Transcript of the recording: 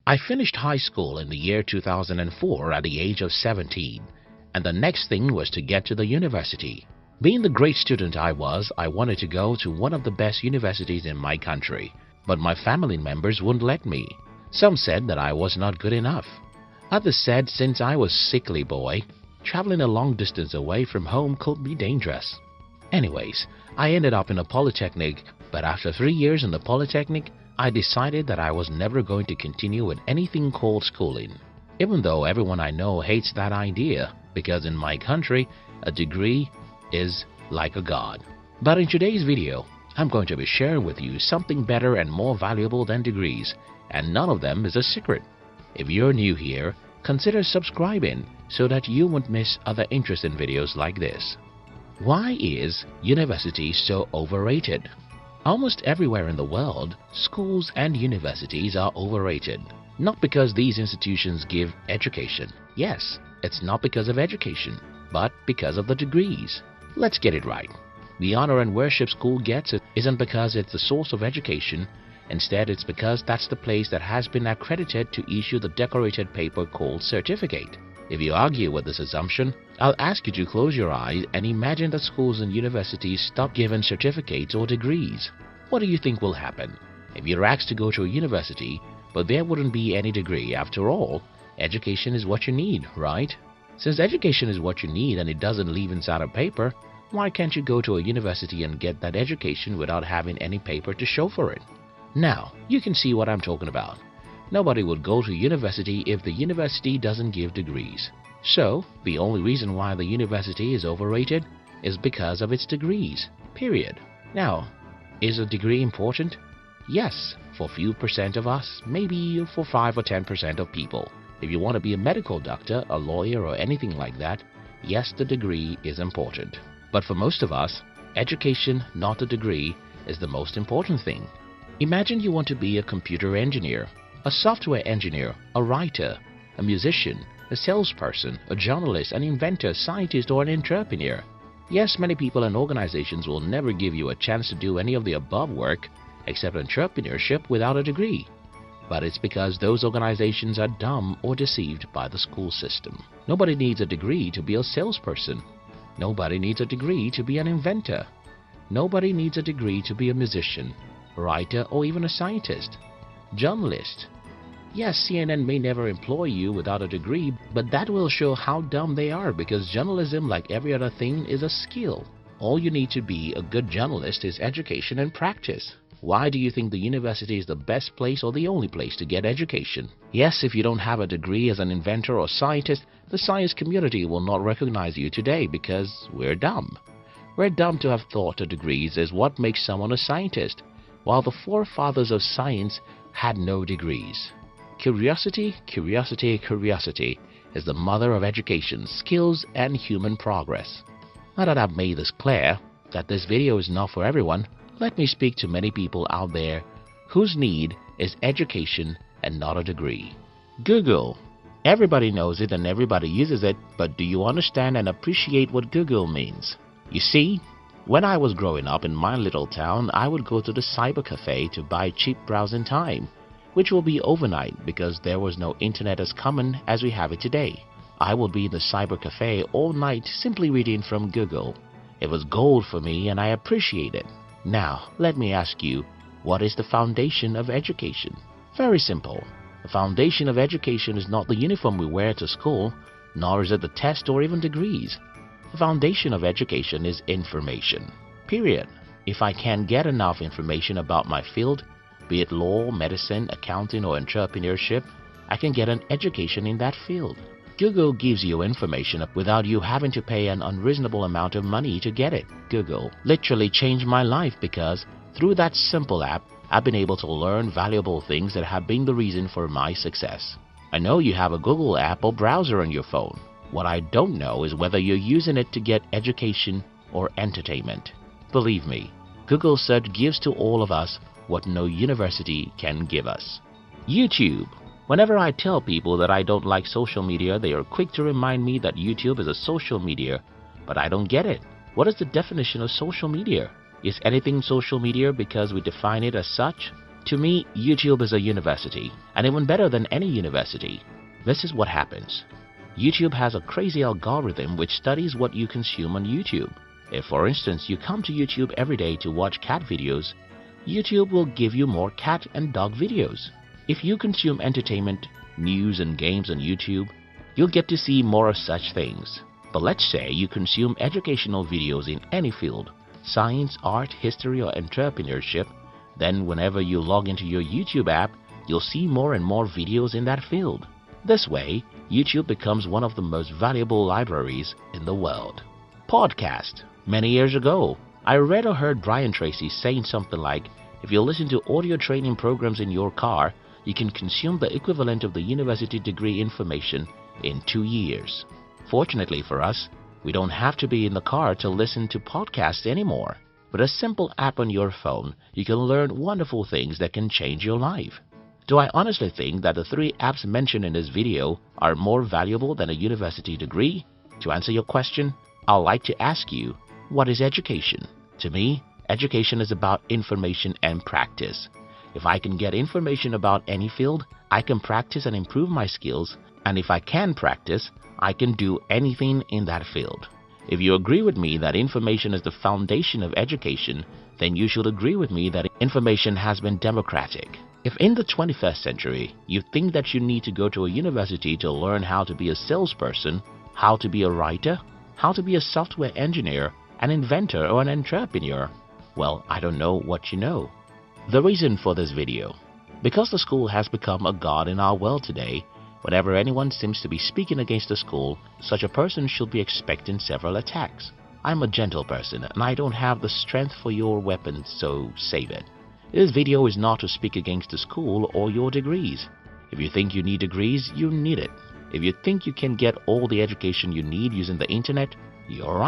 I finished high school in the year 2004 at the age of 17, and the next thing was to get to the university. Being the great student I was, I wanted to go to one of the best universities in my country, but my family members wouldn't let me. Some said that I was not good enough. Others said since I was a sickly boy, traveling a long distance away from home could be dangerous. Anyways, I ended up in a polytechnic, but after 3 years in the polytechnic, I decided that I was never going to continue with anything called schooling. Even though everyone I know hates that idea, because in my country, a degree is like a god. But in today's video, I'm going to be sharing with you something better and more valuable than degrees, and none of them is a secret. If you're new here, consider subscribing so that you won't miss other interesting videos like this. Why is university so overrated? Almost everywhere in the world, schools and universities are overrated. Not because these institutions give education. Yes, it's not because of education, but because of the degrees. Let's get it right. The honor and worship school gets it isn't because it's the source of education. Instead, it's because that's the place that has been accredited to issue the decorated paper called certificate. If you argue with this assumption, I'll ask you to close your eyes and imagine that schools and universities stop giving certificates or degrees. What do you think will happen? If you're asked to go to a university, but there wouldn't be any degree, after all, education is what you need, right? Since education is what you need and it doesn't live inside a paper, why can't you go to a university and get that education without having any paper to show for it? Now, you can see what I'm talking about. Nobody would go to university if the university doesn't give degrees. So, the only reason why the university is overrated is because of its degrees, period. Now, is a degree important? Yes, for few percent of us, maybe for 5 or 10% of people. If you want to be a medical doctor, a lawyer or anything like that, yes, the degree is important. But for most of us, education, not a degree, is the most important thing. Imagine you want to be a computer engineer, a software engineer, a writer, a musician, a salesperson, a journalist, an inventor, scientist, or an entrepreneur. Yes, many people and organizations will never give you a chance to do any of the above work except entrepreneurship without a degree. But it's because those organizations are dumb or deceived by the school system. Nobody needs a degree to be a salesperson. Nobody needs a degree to be an inventor. Nobody needs a degree to be a musician, writer, or even a scientist. Journalist. Yes, CNN may never employ you without a degree, but that will show how dumb they are, because journalism, like every other thing, is a skill. All you need to be a good journalist is education and practice. Why do you think the university is the best place or the only place to get education? Yes, if you don't have a degree as an inventor or scientist, the science community will not recognize you today because we're dumb. We're dumb to have thought that degrees is what makes someone a scientist, while the forefathers of science had no degrees. Curiosity, curiosity, curiosity is the mother of education, skills, and human progress. Now that I've made this clear, that this video is not for everyone, let me speak to many people out there whose need is education and not a degree. Google. Everybody knows it and everybody uses it, but do you understand and appreciate what Google means? You see, when I was growing up in my little town, I would go to the cyber cafe to buy cheap browsing time, which will be overnight because there was no internet as common as we have it today. I would be in the cyber cafe all night simply reading from Google. It was gold for me and I appreciate it. Now, let me ask you, what is the foundation of education? Very simple. The foundation of education is not the uniform we wear to school, nor is it the test or even degrees. The foundation of education is information. Period. If I can't get enough information about my field, be it law, medicine, accounting, or entrepreneurship, I can get an education in that field. Google gives you information without you having to pay an unreasonable amount of money to get it. Google literally changed my life because through that simple app, I've been able to learn valuable things that have been the reason for my success. I know you have a Google app or browser on your phone. What I don't know is whether you're using it to get education or entertainment. Believe me, Google search gives to all of us what no university can give us. YouTube. Whenever I tell people that I don't like social media, they are quick to remind me that YouTube is a social media, but I don't get it. What is the definition of social media? Is anything social media because we define it as such? To me, YouTube is a university, and even better than any university. This is what happens. YouTube has a crazy algorithm which studies what you consume on YouTube. If, for instance, you come to YouTube every day to watch cat videos, YouTube will give you more cat and dog videos. If you consume entertainment, news and games on YouTube, you'll get to see more of such things. But let's say you consume educational videos in any field, science, art, history or entrepreneurship, then whenever you log into your YouTube app, you'll see more and more videos in that field. This way, YouTube becomes one of the most valuable libraries in the world. Podcast. Many years ago, I read or heard Brian Tracy saying something like, if you listen to audio training programs in your car, you can consume the equivalent of the university degree information in 2 years. Fortunately for us, we don't have to be in the car to listen to podcasts anymore. With a simple app on your phone, you can learn wonderful things that can change your life. Do I honestly think that the 3 apps mentioned in this video are more valuable than a university degree? To answer your question, I'd like to ask you, what is education? To me, education is about information and practice. If I can get information about any field, I can practice and improve my skills, and if I can practice, I can do anything in that field. If you agree with me that information is the foundation of education, then you should agree with me that information has been democratic. If in the 21st century, you think that you need to go to a university to learn how to be a salesperson, how to be a writer, how to be a software engineer, an inventor or an entrepreneur, well, I don't know what you know. The reason for this video. Because the school has become a god in our world today, whenever anyone seems to be speaking against the school, such a person should be expecting several attacks. I'm a gentle person and I don't have the strength for your weapons, so save it. This video is not to speak against the school or your degrees. If you think you need degrees, you need it. If you think you can get all the education you need using the internet, you're right.